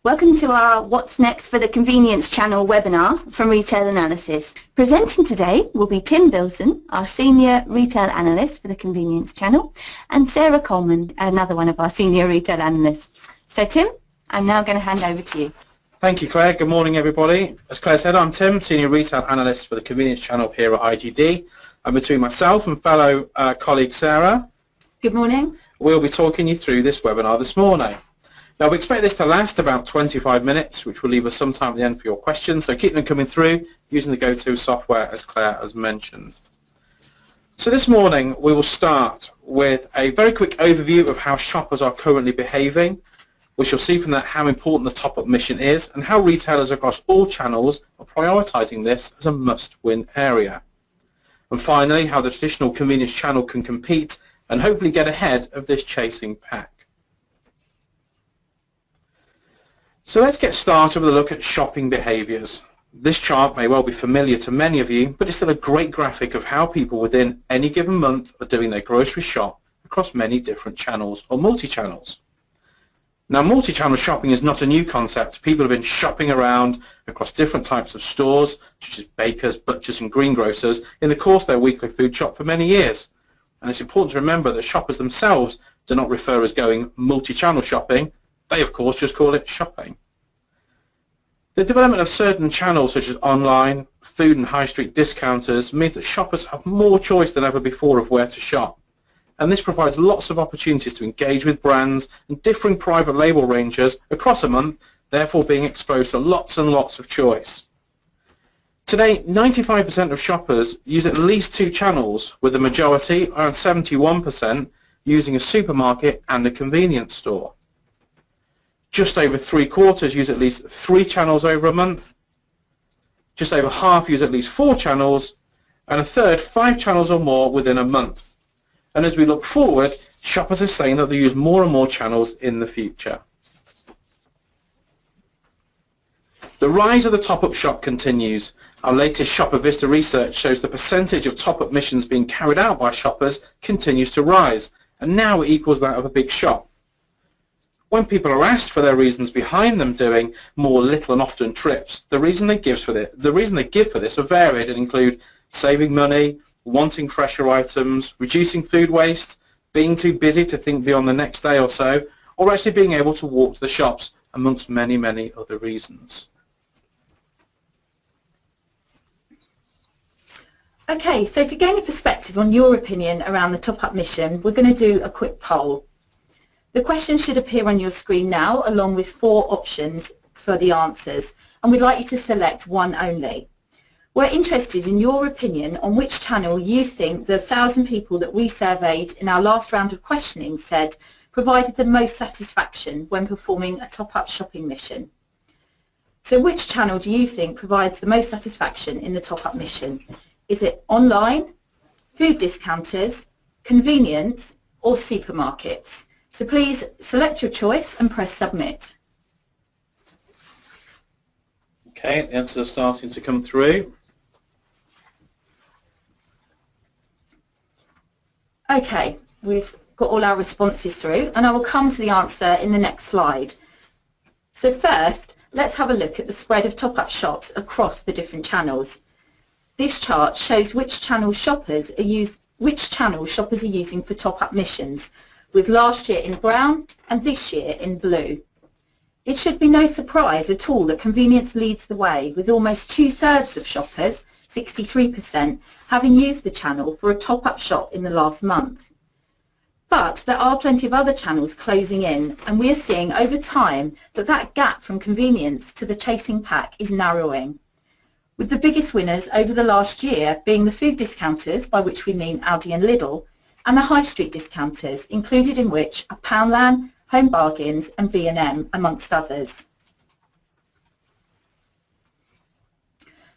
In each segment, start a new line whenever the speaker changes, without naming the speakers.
Welcome to our What's Next for the Convenience Channel webinar from Retail Analysis. Presenting today will be Tim Billson, our Senior Retail Analyst for the Convenience Channel, and Sarah Coleman, another one of our Senior Retail Analysts. So Tim, I'm now going to hand over to you.
Thank you, Claire. Good morning, everybody. As Claire said, I'm Tim, Senior Retail Analyst for the Convenience Channel here at IGD. And between myself and fellow colleague Sarah,
good morning.
We'll be talking you through this webinar this morning. Now, we expect this to last about 25 minutes, which will leave us some time at the end for your questions, so keep them coming through using the GoTo software, as Claire has mentioned. So this morning, we will start with a very quick overview of how shoppers are currently behaving. We shall see from that how important the top-up mission is and how retailers across all channels are prioritising this as a must-win area. And finally, how the traditional convenience channel can compete and hopefully get ahead of this chasing pack. So let's get started with a look at shopping behaviours. This chart may well be familiar to many of you, but it's still a great graphic of how people within any given month are doing their grocery shop across many different channels or multi-channels. Now, multi-channel shopping is not a new concept. People have been shopping around across different types of stores, such as bakers, butchers and greengrocers, in the course of their weekly food shop for many years. And it's important to remember that shoppers themselves do not refer as going multi-channel shopping. They, of course, just call it shopping. The development of certain channels, such as online, food and high street discounters, means that shoppers have more choice than ever before of where to shop. And this provides lots of opportunities to engage with brands and differing private label ranges across a month, therefore being exposed to lots and lots of choice. Today, 95% of shoppers use at least two channels, with the majority, around 71%, using a supermarket and a convenience store. Just over 3/4 use at least 3 channels over a month. Just over half use at least 4 channels, and a third 5 channels or more within a month. And as we look forward, shoppers are saying that they use more and more channels in the future. The rise of the top-up shop continues. Our latest Shopper Vista research shows the percentage of top-up missions being carried out by shoppers continues to rise, and now it equals that of a big shop. When people are asked for their reasons behind them doing more little and often trips, the reason they give for this are varied and include saving money, wanting fresher items, reducing food waste, being too busy to think beyond the next day or so, or actually being able to walk to the shops, amongst many, many other reasons.
Okay, so to gain a perspective on your opinion around the top-up mission, we're going to do a quick poll. The questions should appear on your screen now, along with 4 options for the answers, and we'd like you to select one only. We're interested in your opinion on which channel you think the 1,000 people that we surveyed in our last round of questioning said provided the most satisfaction when performing a top-up shopping mission. So which channel do you think provides the most satisfaction in the top-up mission? Is it online, food discounters, convenience, or supermarkets? So please select your choice and press submit.
Okay, the answers are starting to come through.
Okay, we've got all our responses through, and I will come to the answer in the next slide. So first, let's have a look at the spread of top-up shops across the different channels. This chart shows which channel shoppers are using for top-up missions, with last year in brown and this year in blue. It should be no surprise at all that convenience leads the way, with almost 2/3 of shoppers, 63%, having used the channel for a top-up shop in the last month. But there are plenty of other channels closing in, and we are seeing over time that gap from convenience to the chasing pack is narrowing, with the biggest winners over the last year being the food discounters, by which we mean Aldi and Lidl, and the high street discounters, included in which are Poundland, Home Bargains and V&M, amongst others.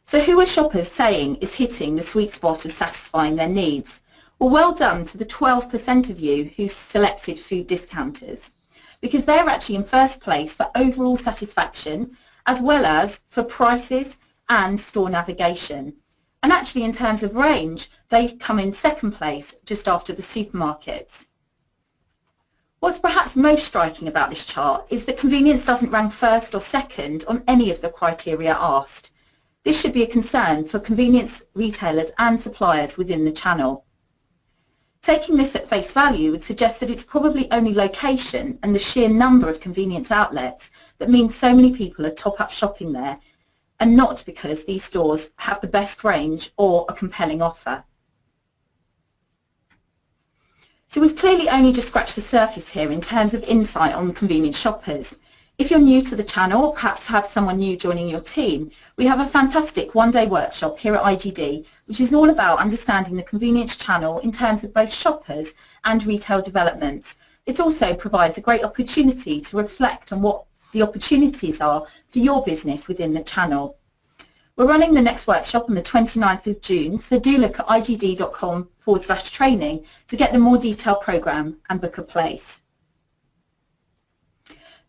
So who are shoppers saying is hitting the sweet spot of satisfying their needs? Well done to the 12% of you who selected food discounters, because they're actually in first place for overall satisfaction, as well as for prices and store navigation. And actually, in terms of range, they come in second place just after the supermarkets. What's perhaps most striking about this chart is that convenience doesn't rank first or second on any of the criteria asked. This should be a concern for convenience retailers and suppliers within the channel. Taking this at face value would suggest that it's probably only location and the sheer number of convenience outlets that means so many people are top-up shopping there, and not because these stores have the best range or a compelling offer. So we've clearly only just scratched the surface here in terms of insight on convenience shoppers. If you're new to the channel, or perhaps have someone new joining your team, we have a fantastic one-day workshop here at IGD, which is all about understanding the convenience channel in terms of both shoppers and retail developments. It also provides a great opportunity to reflect on what the opportunities are for your business within the channel. We're running the next workshop on the 29th of June, so do look at igd.com/training to get the more detailed programme and book a place.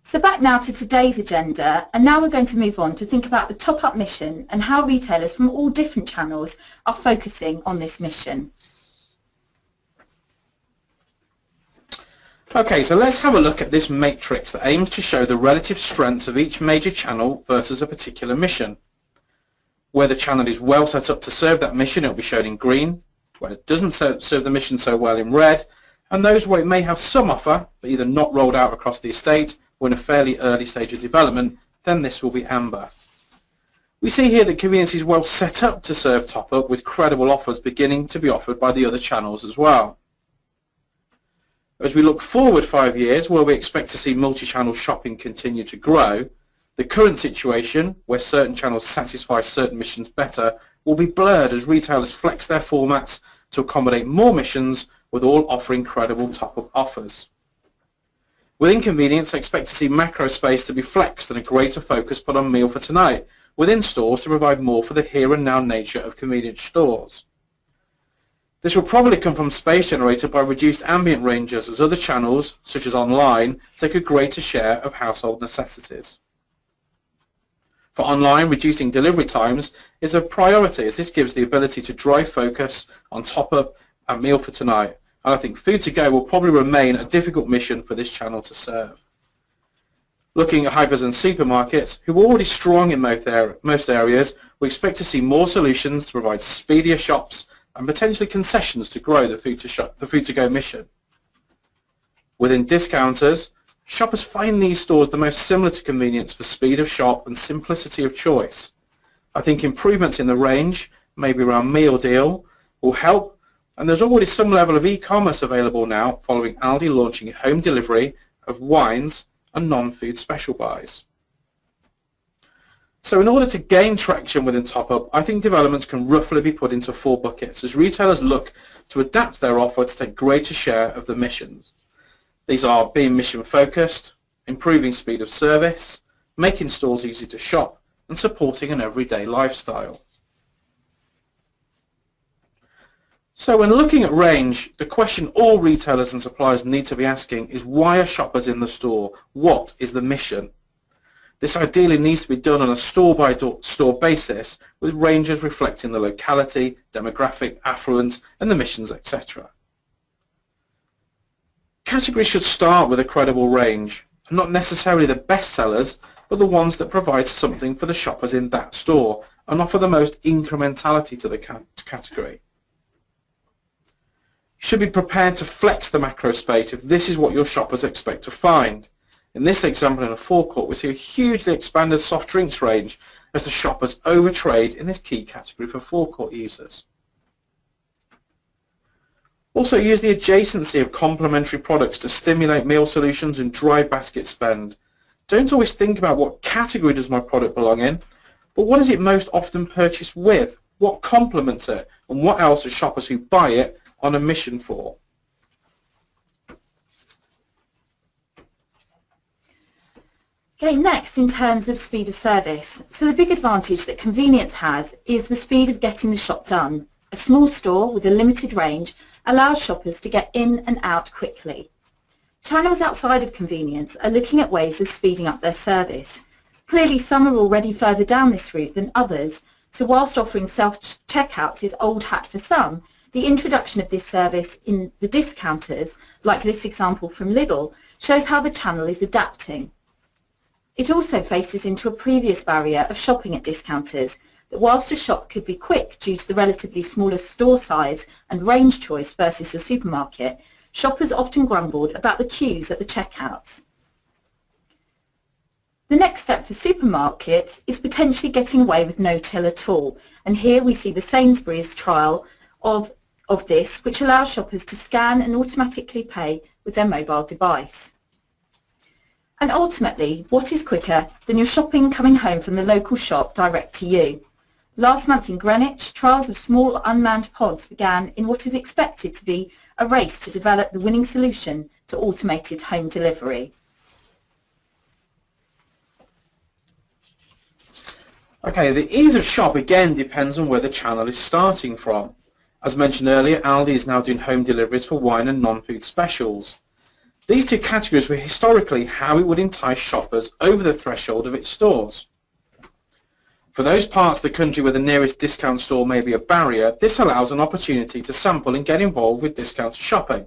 So back now to today's agenda, and now we're going to move on to think about the top-up mission and how retailers from all different channels are focusing on this mission.
Okay, so let's have a look at this matrix that aims to show the relative strengths of each major channel versus a particular mission. Where the channel is well set up to serve that mission, it will be shown in green. Where it doesn't serve the mission so well, in red. And those where it may have some offer, but either not rolled out across the estate or in a fairly early stage of development, then this will be amber. We see here that convenience is well set up to serve top-up, with credible offers beginning to be offered by the other channels as well. As we look forward 5 years, where we expect to see multi-channel shopping continue to grow, the current situation, where certain channels satisfy certain missions better, will be blurred as retailers flex their formats to accommodate more missions, with all offering credible top-up offers. Within convenience, I expect to see macro space to be flexed and a greater focus put on meal for tonight within stores to provide more for the here and now nature of convenience stores. This will probably come from space generated by reduced ambient ranges as other channels, such as online, take a greater share of household necessities. For online, reducing delivery times is a priority, as this gives the ability to drive focus on top-up and meal for tonight. And I think food to go will probably remain a difficult mission for this channel to serve. Looking at hypers and supermarkets, who are already strong in most areas, we expect to see more solutions to provide speedier shops and potentially concessions to grow the food to go mission. Within discounters, shoppers find these stores the most similar to convenience for speed of shop and simplicity of choice. I think improvements in the range, maybe around meal deal, will help, and there's already some level of e-commerce available now following Aldi launching home delivery of wines and non-food special buys. So in order to gain traction within top-up, I think developments can roughly be put into 4 buckets as retailers look to adapt their offer to take greater share of the missions. These are being mission focused, improving speed of service, making stores easy to shop, and supporting an everyday lifestyle. So when looking at range, the question all retailers and suppliers need to be asking is, why are shoppers in the store? What is the mission? This ideally needs to be done on a store-by-store basis, with ranges reflecting the locality, demographic, affluence, and the missions, etc. Categories should start with a credible range, and not necessarily the best sellers, but the ones that provide something for the shoppers in that store and offer the most incrementality to the category. You should be prepared to flex the macro space if this is what your shoppers expect to find. In this example, in a forecourt, we see a hugely expanded soft drinks range as the shoppers overtrade in this key category for forecourt users. Also use the adjacency of complementary products to stimulate meal solutions and drive basket spend. Don't always think about what category does my product belong in, but what is it most often purchased with? What complements it? And what else are shoppers who buy it on a mission for?
Okay, next in terms of speed of service. So the big advantage that convenience has is the speed of getting the shop done. A small store with a limited range allows shoppers to get in and out quickly. Channels outside of convenience are looking at ways of speeding up their service. Clearly some are already further down this route than others, so whilst offering self-checkouts is old hat for some, The introduction of this service in the discounters, like this example from Lidl, shows how the channel is adapting. It also faces into a previous barrier of shopping at discounters, that whilst a shop could be quick due to the relatively smaller store size and range choice versus a supermarket, shoppers often grumbled about the queues at the checkouts. The next step for supermarkets is potentially getting away with no till at all, and here we see the Sainsbury's trial of this, which allows shoppers to scan and automatically pay with their mobile device. And ultimately, what is quicker than your shopping coming home from the local shop direct to you? Last month in Greenwich, trials of small unmanned pods began in what is expected to be a race to develop the winning solution to automated home delivery.
Okay, the ease of shop again depends on where the channel is starting from. As mentioned earlier, Aldi is now doing home deliveries for wine and non-food specials. These two categories were historically how it would entice shoppers over the threshold of its stores. For those parts of the country where the nearest discount store may be a barrier, this allows an opportunity to sample and get involved with discounted shopping.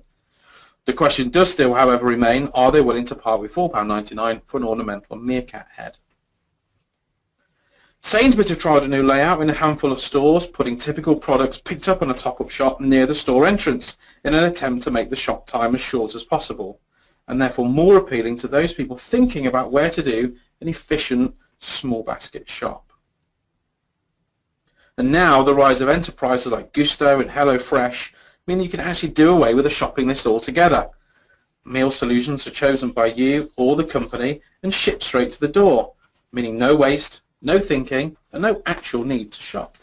The question does still, however, remain, are they willing to part with £4.99 for an ornamental meerkat head? Sainsbury's have tried a new layout in a handful of stores, putting typical products picked up on a top-up shop near the store entrance in an attempt to make the shop time as short as possible, and therefore more appealing to those people thinking about where to do an efficient small basket shop. And now the rise of enterprises like Gusto and HelloFresh mean that you can actually do away with a shopping list altogether. Meal solutions are chosen by you or the company and shipped straight to the door, meaning no waste, no thinking, and no actual need to shop.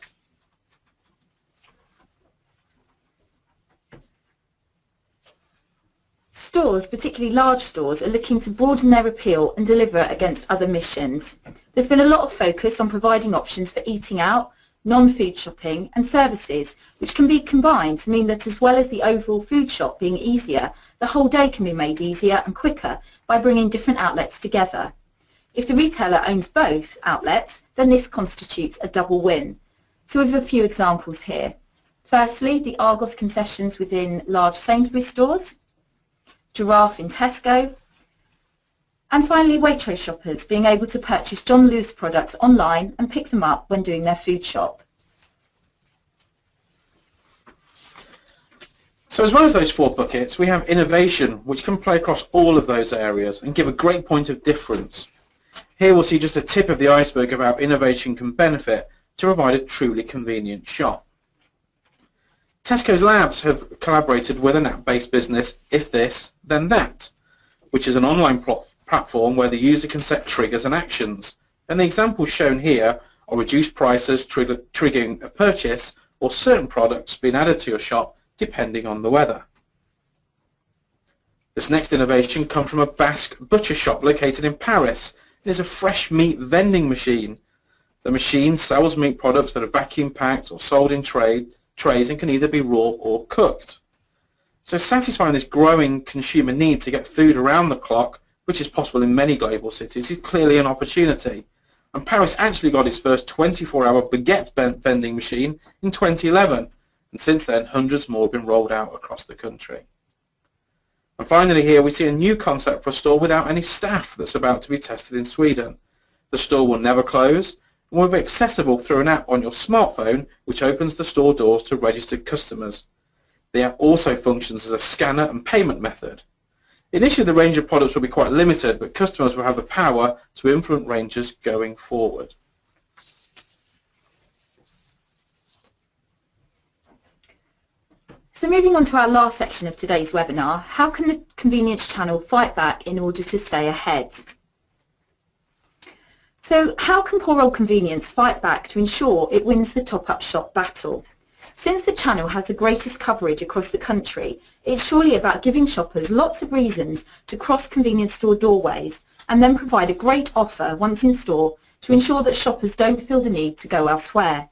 Stores, particularly large stores, are looking to broaden their appeal and deliver against other missions. There's been a lot of focus on providing options for eating out, non-food shopping and services, which can be combined to mean that as well as the overall food shop being easier, the whole day can be made easier and quicker by bringing different outlets together. If the retailer owns both outlets, then this constitutes a double win. So we have a few examples here. Firstly, the Argos concessions within large Sainsbury's stores, Giraffe in Tesco, and finally Waitrose shoppers being able to purchase John Lewis products online and pick them up when doing their food shop.
So as well as those four buckets, we have innovation, which can play across all of those areas and give a great point of difference. Here we'll see just a tip of the iceberg of how innovation can benefit to provide a truly convenient shop. Tesco's Labs have collaborated with an app-based business, If This, Then That, which is an online platform where the user can set triggers and actions. And the examples shown here are reduced prices triggering a purchase or certain products being added to your shop depending on the weather. This next innovation comes from a Basque butcher shop located in Paris. It is a fresh meat vending machine. The machine sells meat products that are vacuum packed or sold in trays and can either be raw or cooked. So satisfying this growing consumer need to get food around the clock, which is possible in many global cities, is clearly an opportunity. And Paris actually got its first 24-hour baguette vending machine in 2011, and since then hundreds more have been rolled out across the country. And finally here we see a new concept for a store without any staff that's about to be tested in Sweden. The store will never close and will be accessible through an app on your smartphone which opens the store doors to registered customers. The app also functions as a scanner and payment method. Initially the range of products will be quite limited, but customers will have the power to influence ranges going forward.
So moving on to our last section of today's webinar, how can the convenience channel fight back in order to stay ahead? So how can poor old convenience fight back to ensure it wins the top-up shop battle? Since the channel has the greatest coverage across the country, it's surely about giving shoppers lots of reasons to cross convenience store doorways and then provide a great offer once in store to ensure that shoppers don't feel the need to go elsewhere.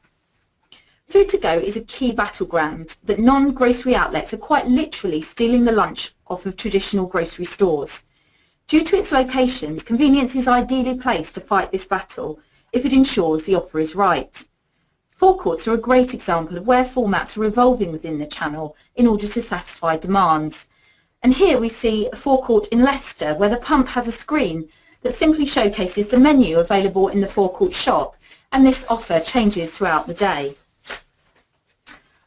Food to go is a key battleground that non-grocery outlets are quite literally stealing the lunch off of traditional grocery stores. Due to its locations, convenience is ideally placed to fight this battle if it ensures the offer is right. Forecourts are a great example of where formats are evolving within the channel in order to satisfy demands. And here we see a forecourt in Leicester where the pump has a screen that simply showcases the menu available in the forecourt shop, and this offer changes throughout the day.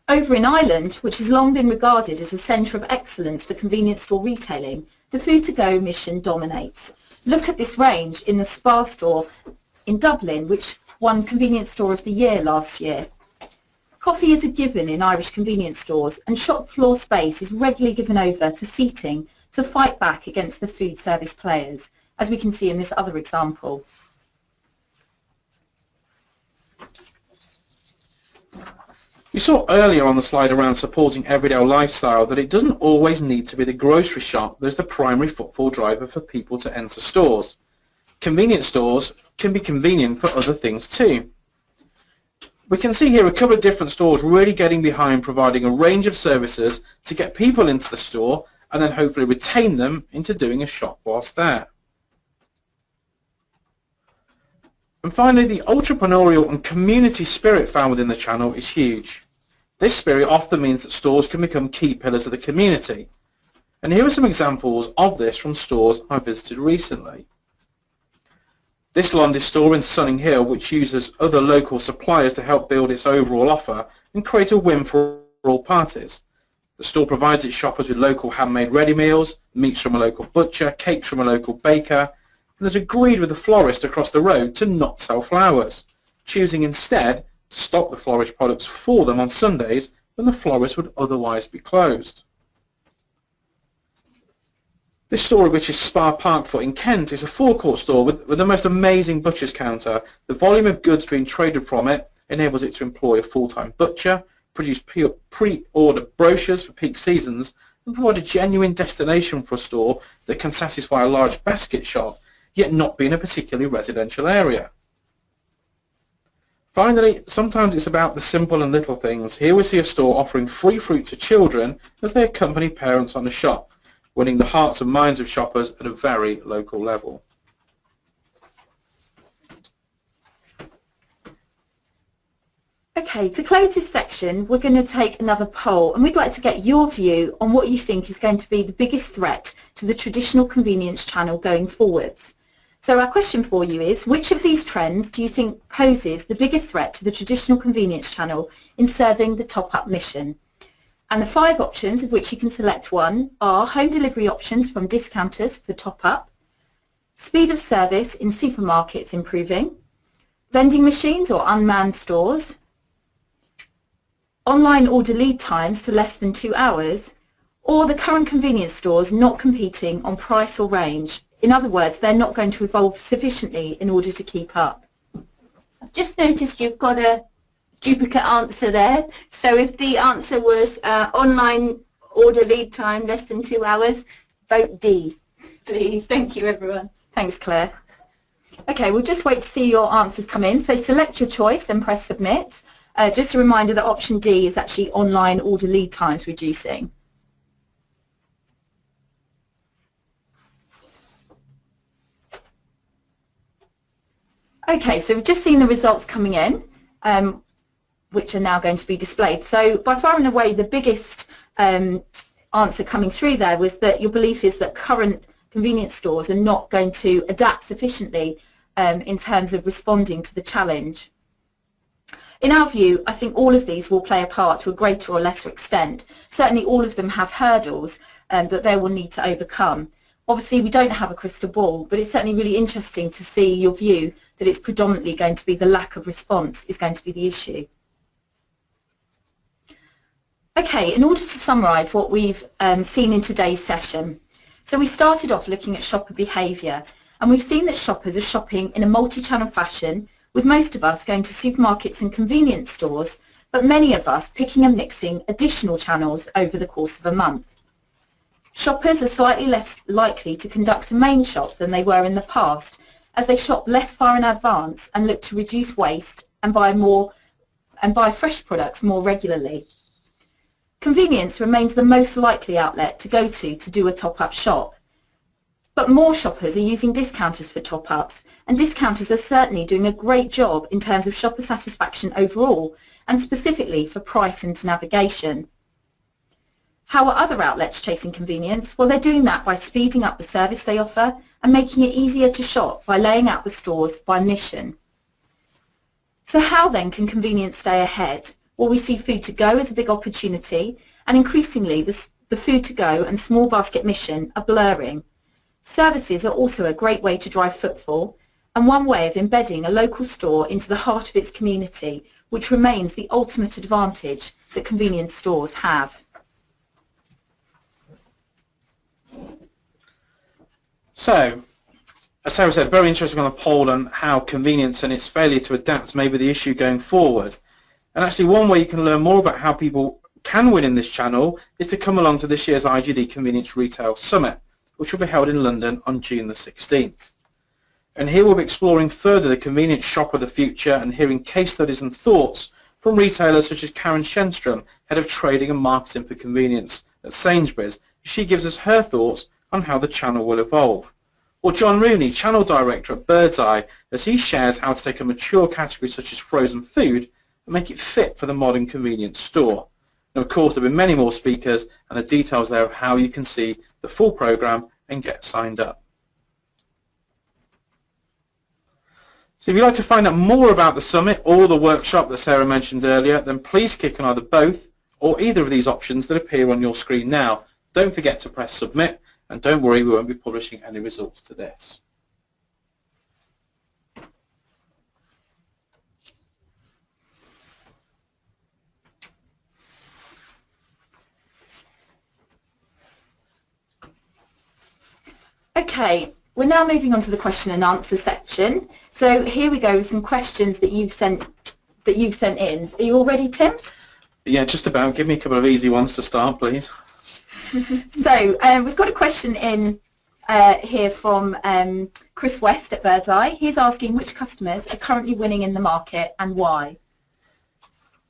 Over in Ireland, which has long been regarded as a centre of excellence for convenience store retailing, the food-to-go mission dominates. Look at this range in the Spar store in Dublin, which won Convenience Store of the Year last year. Coffee is a given in Irish convenience stores, and shop floor space is regularly given over to seating to fight back against the food service players, as we can see in this other example.
You saw earlier on the slide around supporting everyday lifestyle that it doesn't always need to be the grocery shop that is the primary footfall driver for people to enter stores. Convenience stores can be convenient for other things too. We can see here a couple of different stores really getting behind providing a range of services to get people into the store and then hopefully retain them into doing a shop whilst there. And finally, the entrepreneurial and community spirit found within the channel is huge. This spirit often means that stores can become key pillars of the community. And here are some examples of this from stores I visited recently. This Londis store in Sunning Hill, which uses other local suppliers to help build its overall offer and create a win for all parties. The store provides its shoppers with local handmade ready meals, meats from a local butcher, cakes from a local baker, and has agreed with the florist across the road to not sell flowers, choosing instead to stock the florist products for them on Sundays when the florist would otherwise be closed. This store, which is Spar Parkfoot in Kent, is a forecourt store with the most amazing butcher's counter. The volume of goods being traded from it enables it to employ a full-time butcher, produce pre-order brochures for peak seasons, and provide a genuine destination for a store that can satisfy a large basket shop, yet not be in a particularly residential area. Finally, sometimes it's about the simple and little things. Here we see a store offering free fruit to children as they accompany parents on a shop, winning the hearts and minds of shoppers at a very local level.
Okay, to close this section, we're going to take another poll, and we'd like to get your view on what you think is going to be the biggest threat to the traditional convenience channel going forwards. So our question for you is, which of these trends do you think poses the biggest threat to the traditional convenience channel in serving the top-up mission? And the 5 options, of which you can select one, are home delivery options from discounters for top-up, speed of service in supermarkets improving, vending machines or unmanned stores, online order lead times to less than 2 hours, or the current convenience stores not competing on price or range. In other words, they're not going to evolve sufficiently in order to keep up.
I've just noticed you've got a duplicate answer there. So if the answer was online order lead time less than 2 hours, vote D, please. Thank you, everyone.
Thanks, Claire. Okay, we'll just wait to see your answers come in. So select your choice and press submit. Just a reminder that option D is actually online order lead times reducing. Okay, so we've just seen the results coming in, which are now going to be displayed. So by far and away, the biggest answer coming through there was that your belief is that current convenience stores are not going to adapt sufficiently in terms of responding to the challenge. In our view, I think all of these will play a part to a greater or lesser extent. Certainly all of them have hurdles that they will need to overcome. Obviously, we don't have a crystal ball, but it's certainly really interesting to see your view that it's predominantly going to be the lack of response is going to be the issue. Okay, in order to summarise what we've seen in today's session. So we started off looking at shopper behaviour, and we've seen that shoppers are shopping in a multi-channel fashion, with most of us going to supermarkets and convenience stores, but many of us picking and mixing additional channels over the course of a month. Shoppers are slightly less likely to conduct a main shop than they were in the past, as they shop less far in advance and look to reduce waste and buy fresh products more regularly. Convenience remains the most likely outlet to go to do a top-up shop, But more shoppers are using discounters for top-ups, and discounters are certainly doing a great job in terms of shopper satisfaction overall, and specifically for price and navigation. How are other outlets chasing convenience? Well, they're doing that by speeding up the service they offer and making it easier to shop by laying out the stores by mission. So how then can convenience stay ahead? Well, we see food to go as a big opportunity, and increasingly the food to go and small basket mission are blurring. Services are also a great way to drive footfall, and one way of embedding a local store into the heart of its community, which remains the ultimate advantage that convenience stores have.
So, as Sarah said, very interesting on the poll and how convenience and its failure to adapt may be the issue going forward. And actually one way you can learn more about how people can win in this channel is to come along to this year's IGD Convenience Retail Summit, which will be held in London on June the 16th. And here we'll be exploring further the convenience shop of the future and hearing case studies and thoughts from retailers such as Karen Shenstrom, Head of Trading and Marketing for Convenience at Sainsbury's. She gives us her thoughts on how the channel will evolve. Or John Rooney, Channel Director at Birdseye, as he shares how to take a mature category such as frozen food and make it fit for the modern convenience store. And of course there will be many more speakers and the details there of how you can see the full programme and get signed up. So if you'd like to find out more about the summit or the workshop that Sarah mentioned earlier, then please click on either both or either of these options that appear on your screen now. Don't forget to press submit, and don't worry, we won't be publishing any results to this.
Okay, we're now moving on to the question and answer section. So here we go with some questions that you've sent in. Are you all ready, Tim?
Yeah, just about. Give me a couple of easy ones to start, please.
So we've got a question in here from Chris West at Birdseye. He's asking which customers are currently winning in the market and why.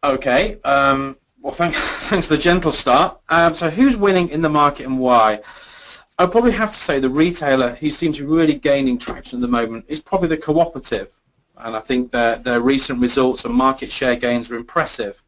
Okay, well thanks for the gentle start. So who's winning in the market and why? I'd probably have to say the retailer who seems to be really gaining traction at the moment is probably the cooperative, and I think their recent results and market share gains are impressive.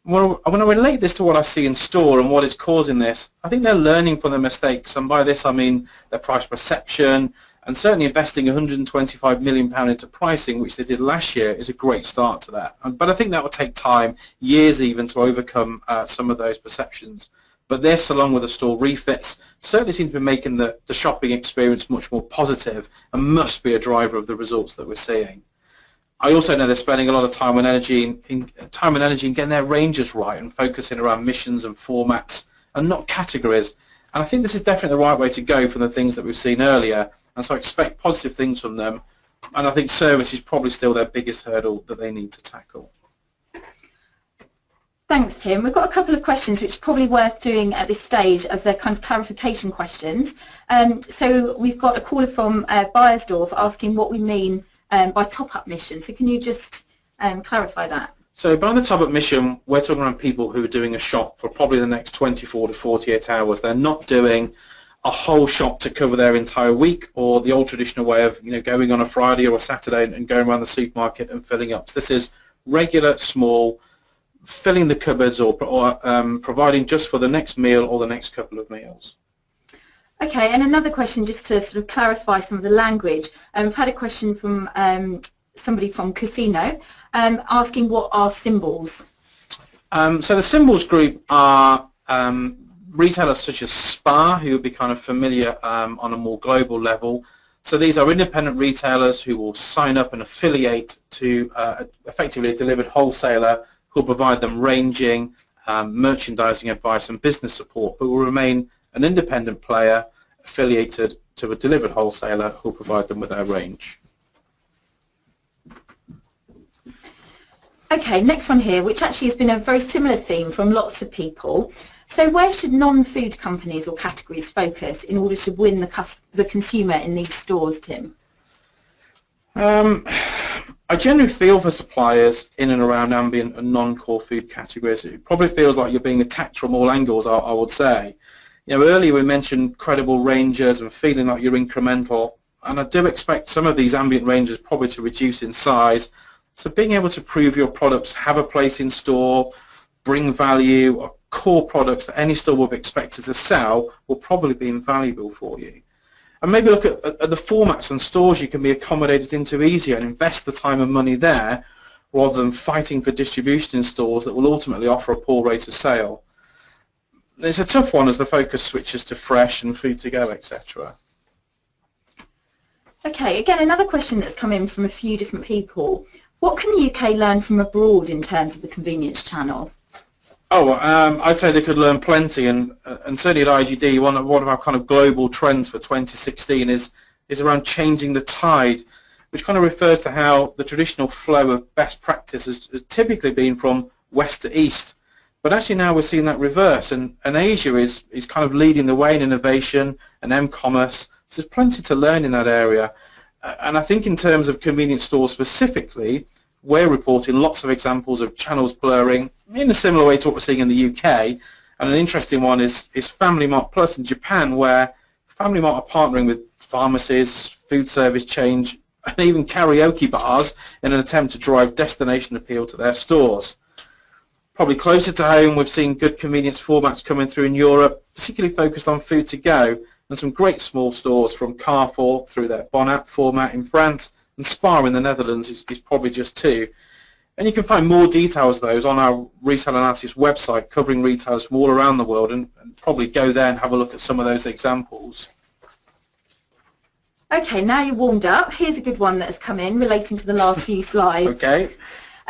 When I relate this to what I see in store and what is causing this, I think they're learning from their mistakes, and by this I mean their price perception, and certainly investing £125 million into pricing, which they did last year, is a great start to that. But I think that will take time, years even, to overcome some of those perceptions. But this, along with the store refits, certainly seems to be making the shopping experience much more positive and must be a driver of the results that we're seeing. I also know they're spending a lot of time and energy in getting their ranges right and focusing around missions and formats and not categories. And I think this is definitely the right way to go from the things that we've seen earlier. And so I expect positive things from them. And I think service is probably still their biggest hurdle that they need to tackle.
Thanks, Tim. We've got a couple of questions which are probably worth doing at this stage as they're kind of clarification questions. So we've got a caller from Bayersdorf asking what we mean by top-up mission. So can you just clarify that?
So by the top-up mission, we're talking around people who are doing a shop for probably the next 24 to 48 hours. They're not doing a whole shop to cover their entire week, or the old traditional way of going on a Friday or a Saturday and going around the supermarket and filling up. So this is regular, small, filling the cupboards or providing just for the next meal or the next couple of meals.
Okay, and another question just to sort of clarify some of the language. I've had a question from somebody from Casino asking what are symbols.
So the symbols group are retailers such as Spar, who would be kind of familiar on a more global level. So these are independent retailers who will sign up and affiliate to effectively a delivered wholesaler who will provide them ranging, merchandising advice and business support, but will remain an independent player affiliated to a delivered wholesaler who will provide them with their range.
Okay, next one here, which actually has been a very similar theme from lots of people. So where should non-food companies or categories focus in order to win the consumer in these stores, Tim?
I generally feel for suppliers in and around ambient and non-core food categories. It probably feels like you're being attacked from all angles, I would say. Earlier we mentioned credible ranges and feeling like you're incremental, and I do expect some of these ambient ranges probably to reduce in size. So being able to prove your products have a place in store, bring value, or core products that any store will be expected to sell will probably be invaluable for you. And maybe look at the formats and stores you can be accommodated into easier and invest the time and money there rather than fighting for distribution in stores that will ultimately offer a poor rate of sale. It's a tough one as the focus switches to fresh and food to go, etc.
Okay, again, another question that's come in from a few different people. What can the UK learn from abroad in terms of the convenience channel?
I'd say they could learn plenty, and certainly at IGD, one of our kind of global trends for 2016 is around changing the tide, which kind of refers to how the traditional flow of best practice has typically been from west to east. But actually now we're seeing that reverse, and Asia is kind of leading the way in innovation and m-commerce. So there's plenty to learn in that area. And I think in terms of convenience stores specifically, we're reporting lots of examples of channels blurring in a similar way to what we're seeing in the UK. And an interesting one is Family Mart Plus in Japan, where Family Mart are partnering with pharmacies, food service chains, and even karaoke bars in an attempt to drive destination appeal to their stores. Probably closer to home, we've seen good convenience formats coming through in Europe, particularly focused on food to go, and some great small stores from Carrefour through their Bon format in France, and Spar in the Netherlands is probably just two. And you can find more details of those on our Retail Analysis website covering retailers from all around the world, and probably go there and have a look at some of those examples.
Okay, now you're warmed up. Here's a good one that has come in relating to the last few slides.
Okay.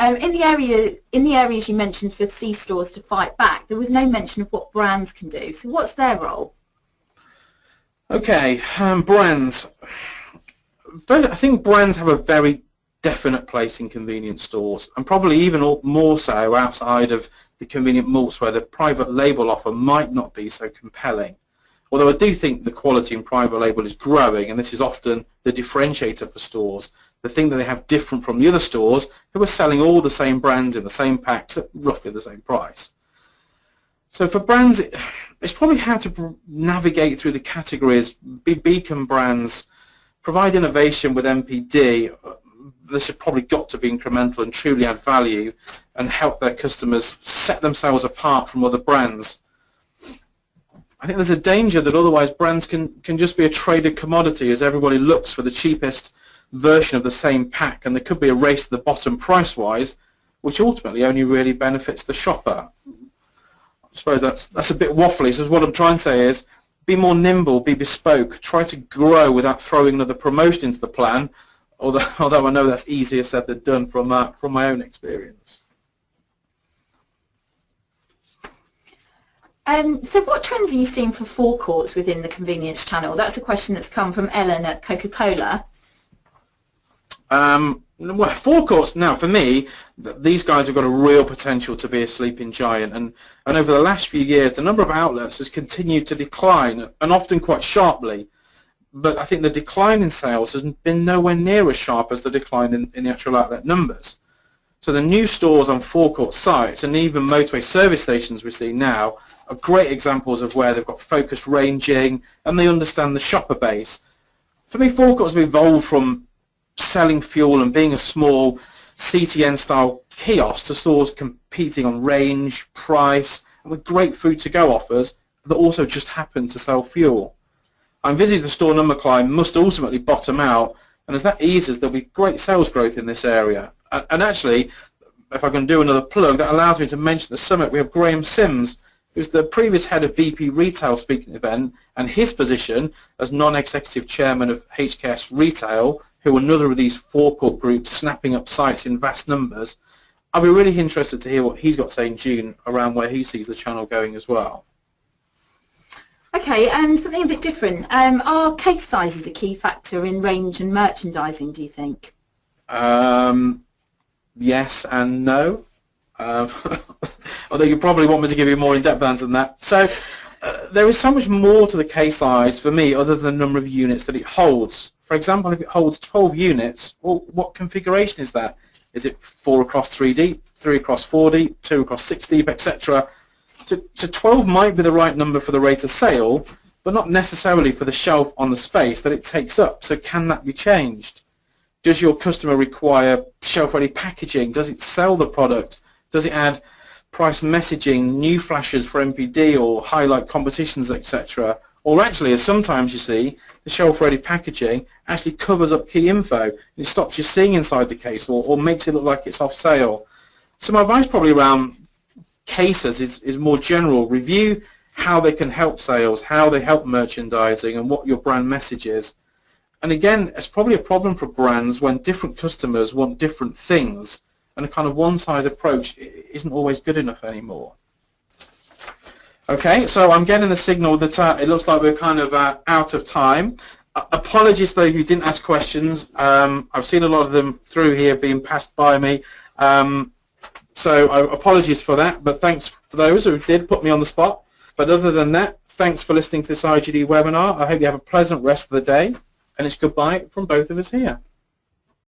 In the areas you mentioned for C-stores to fight back, there was no mention of what brands can do. So what's their role?
Okay, brands. I think brands have a very definite place in convenience stores, and probably even more so outside of the convenient malts where the private label offer might not be so compelling. Although I do think the quality in private label is growing, and this is often the differentiator for stores, the thing that they have different from the other stores who are selling all the same brands in the same packs at roughly the same price. So for brands, it's probably how to navigate through the categories, be beacon brands, provide innovation with MPD. This has probably got to be incremental and truly add value and help their customers set themselves apart from other brands. I think there's a danger that otherwise brands can just be a traded commodity as everybody looks for the cheapest version of the same pack, and there could be a race to the bottom price-wise, which ultimately only really benefits the shopper. I suppose that's a bit waffly, so what I'm trying to say is be more nimble, be bespoke, try to grow without throwing another promotion into the plan, although I know that's easier said than done from my own experience.
So what trends are you seeing for forecourts within the convenience channel? That's a question that's come from Ellen at Coca-Cola.
Well, forecourts, now for me, these guys have got a real potential to be a sleeping giant, and over the last few years the number of outlets has continued to decline, and often quite sharply. But I think the decline in sales has been nowhere near as sharp as the decline in the actual outlet numbers. So the new stores on forecourt sites and even motorway service stations we see now are great examples of where they've got focused ranging and they understand the shopper base. For me, forecourts have evolved from selling fuel and being a small CTN-style kiosk to stores competing on range, price, and with great food-to-go offers that also just happen to sell fuel. I envisage the store number climb must ultimately bottom out, and as that eases, there'll be great sales growth in this area. And actually, if I can do another plug, that allows me to mention the summit. We have Graham Sims, who's the previous head of BP Retail speaking event, and his position as non-executive chairman of HKS Retail, who are another of these forecourt groups snapping up sites in vast numbers. I'll be really interested to hear what he's got to say in June around where he sees the channel going as well.
Okay, and something a bit different. Are case sizes a key factor in range and merchandising, do you think?
Yes and no. Although you probably want me to give you a more in-depth answer than that. So there is so much more to the case size for me other than the number of units that it holds. For example, if it holds 12 units, well, what configuration is that? Is it 4 across 3 deep, 3 across 4 deep, 2 across 6 deep, etc.? So 12 might be the right number for the rate of sale, but not necessarily for the shelf on the space that it takes up. So can that be changed? Does your customer require shelf-ready packaging? Does it sell the product? Does it add price messaging, new flashes for MPD or highlight competitions, etc.? Or actually, as sometimes you see, the shelf-ready packaging actually covers up key info. It stops you seeing inside the case or makes it look like it's off sale. So my advice probably around cases is more general. Review how they can help sales, how they help merchandising, and what your brand message is. And again, it's probably a problem for brands when different customers want different things, and a kind of one-size approach isn't always good enough anymore. Okay, so I'm getting the signal that it looks like we're kind of out of time. Apologies though if you didn't ask questions. I've seen a lot of them through here being passed by me. So apologies for that, but thanks for those who did put me on the spot. But other than that, thanks for listening to this IGD webinar. I hope you have a pleasant rest of the day, and it's goodbye from both of us here.